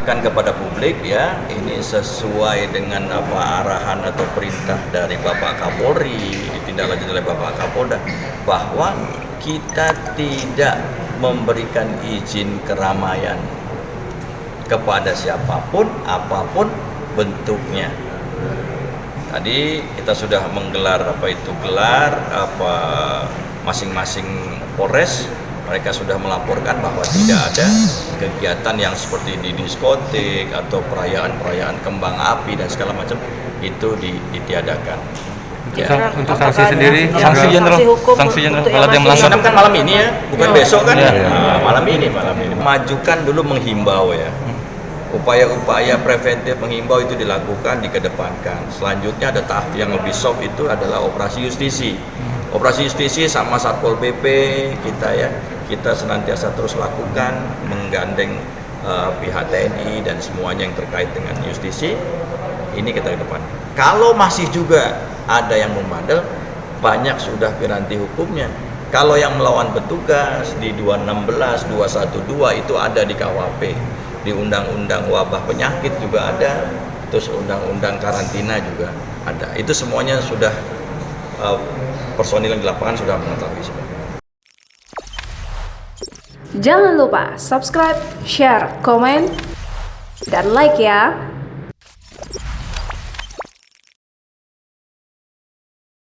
Sampaikan kepada publik ya, ini sesuai dengan arahan atau perintah dari Bapak Kapolri, ditindaklanjuti oleh Bapak Kapolda, bahwa kita tidak memberikan izin keramaian kepada siapapun, apapun bentuknya. Tadi kita sudah menggelar masing-masing Polres. Mereka sudah melaporkan bahwa tidak ada kegiatan yang seperti di diskotik atau perayaan-perayaan kembang api dan segala macam itu ditiadakan. Ya. Untuk sanksi sendiri, sanksi general kalau dia melanggar Kan malam ini ya, bukan besok kan? Nah, malam ini. Majukan dulu menghimbau ya. Upaya-upaya preventif menghimbau itu dilakukan, dikedepankan. Selanjutnya ada tahap yang lebih soft, itu adalah operasi justisi. Operasi justisi sama Satpol PP kita senantiasa terus lakukan, menggandeng pihak TNI dan semuanya yang terkait dengan justisi. Ini kita ke depan. Kalau masih juga ada yang membandel, banyak sudah piranti hukumnya. Kalau yang melawan petugas di 216, 212 itu ada di KWP, di Undang-Undang Wabah Penyakit juga ada, terus Undang-Undang Karantina juga ada. Itu semuanya sudah personil yang di lapangan sudah mengetahui. Jangan lupa subscribe, share, komen, dan like ya.